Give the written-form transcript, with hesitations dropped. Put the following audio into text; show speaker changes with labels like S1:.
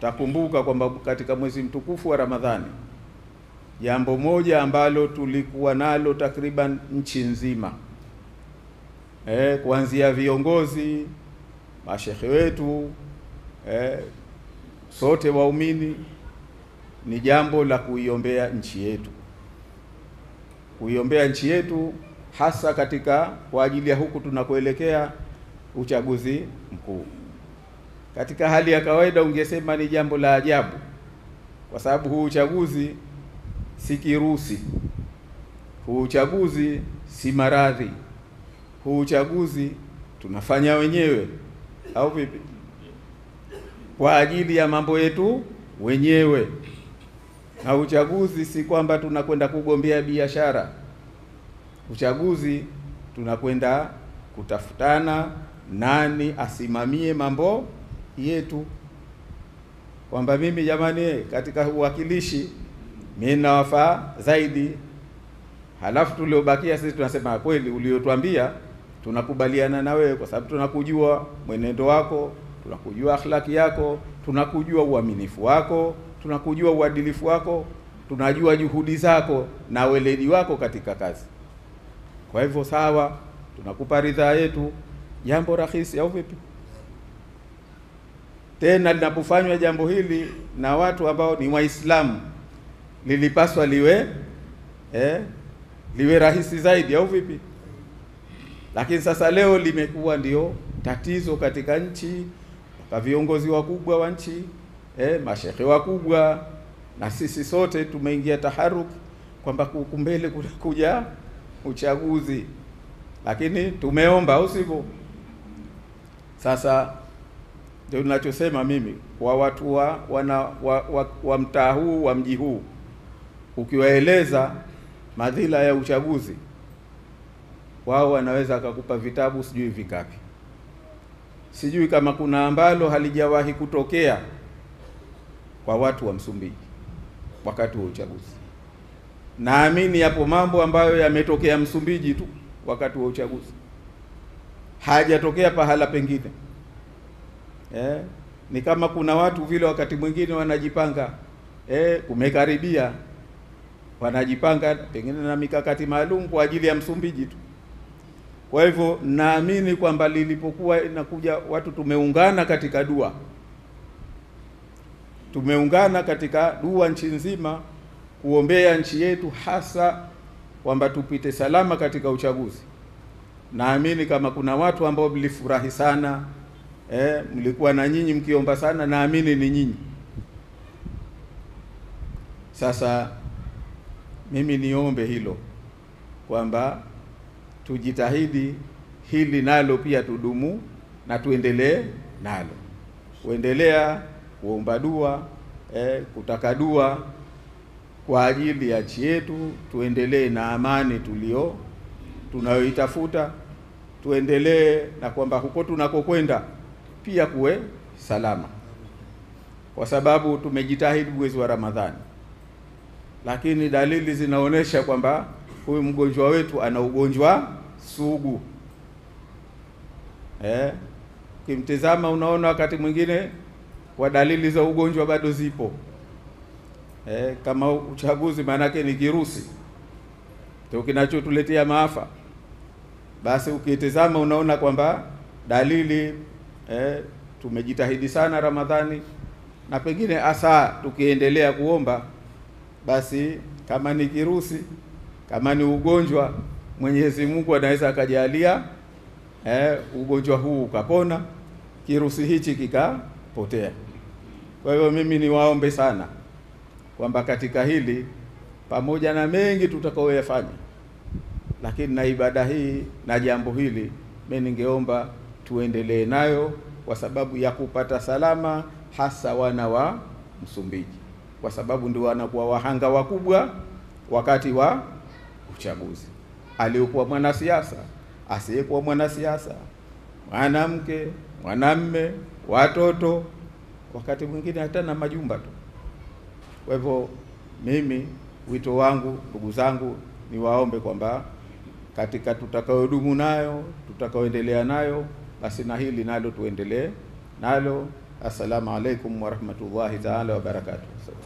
S1: Takumbuka kwamba katika mwezi mtukufu wa Ramadhani, jambo moja ambalo tulikuwa nalo takriban nchi nzima, kuanzia viongozi, mashehe wetu, sote waumini, ni jambo la kuiombea nchi yetu. Kuiombea nchi yetu hasa katika kwa ajili ya huku tunakoelekea uchaguzi mkuu. Katika hali ya kawaida ungesema ni jambo la ajabu, kwa sababu huu uchaguzi si kirusi, huu uchaguzi si maradhi, huu uchaguzi tunafanya wenyewe, au vipi? Kwa ajili ya mambo yetu wenyewe. Na uchaguzi si kwamba tunakwenda kugombea biashara. Uchaguzi tunakwenda kutafutana nani asimamie mambo yetu, kwamba mimi jamani, katika uwakilishi mimi nawafaa zaidi. Halafu tuliobakia sisi tunasema kweli, uliotuambia tunakubaliana na wewe, kwa sababu tunakujua mwenendo wako, tunakujua akhlaki yako, tunakujua uaminifu wako, tunakujua uadilifu wako, tunajua juhudi zako na weledi wako katika kazi. Kwa hivyo sawa, tunakupa ridhaa yetu. Jambo rahisi, au vipi? Tena linapofanywa jambo hili na watu ambao ni Waislamu, lilipaswa liwe rahisi zaidi, au vipi? Lakini sasa leo limekuwa ndio tatizo katika nchi, kwa viongozi wakubwa wa nchi, mashehe wakubwa, na sisi sote tumeingia taharuki kwamba kukumbele kuja uchaguzi. Lakini tumeomba, au sivyo? Sasa ndio ninachosema mimi kwa watu wa mtaa huu, wa mji huu, ukiwaeleza madhila ya uchaguzi, wao wanaweza akakupa vitabu sijui vikapi. Sijui kama kuna ambalo halijawahi kutokea kwa watu wa Msumbiji wakati wa uchaguzi. Naamini yapo mambo ambayo yametokea Msumbiji tu wakati wa uchaguzi, hajatokea pahala pengine. Ni kama kuna watu vile wakati mwingine wanajipanga, kumekaribia, wanajipanga pengine na mikakati maalum kwa ajili ya Msumbiji tu. Kwa hivyo naamini kwamba lilipokuwa inakuja watu tumeungana katika dua, nchi nzima kuombea nchi yetu, hasa kwamba tupite salama katika uchaguzi. Naamini kama kuna watu ambao mlifurahi sana, mlikuwa na nyinyi mkiomba sana, naamini ni nyinyi. Sasa mimi niombe hilo kwamba tujitahidi hili nalo pia tudumu na tuendelee nalo, kuendelea kuomba dua, kutaka dua kwa ajili ya nchi yetu, tuendelee na amani tunayoitafuta, tuendelee na kwamba huko tunakokwenda pia kuwe salama, kwa sababu tumejitahidi mwezi wa Ramadhani, lakini dalili zinaonesha kwamba huyu mgonjwa wetu ana ugonjwa sugu. Kimtizama unaona wakati mwingine kwa dalili za ugonjwa bado zipo. Kama uchaguzi maanake ni kirusi ndio kinachotuletea maafa, basi ukitizama unaona kwamba dalili, tumejitahidi sana Ramadhani, na pengine hasa tukiendelea kuomba, basi kama ni kirusi, kama ni ugonjwa, Mwenyezi Mungu anaweza akajalia ugonjwa huu ukapona, kirusi hichi kikapotea. Kwa hiyo mimi niwaombe sana kwamba katika hili, pamoja na mengi tutakaoyafanya, lakini na ibada hii na jambo hili, mimi ningeomba tuendelee nayo, kwa sababu ya kupata salama, hasa wana wa Msumbiji, kwa sababu ndio wanakuwa wahanga wakubwa wakati wa uchaguzi. Aliokuwa mwanasiasa, asiyekuwa mwanasiasa, mwanamke, mwanamme, watoto, wakati mwingine hata na majumba tu. Kwa hivyo mimi wito wangu, ndugu zangu, ni waombe kwamba katika tutakayodumu nayo, tutakaoendelea nayo, basi na hili nalo tuendelee nalo, Assalamu alaikum warahmatullahi taala wabarakatuh.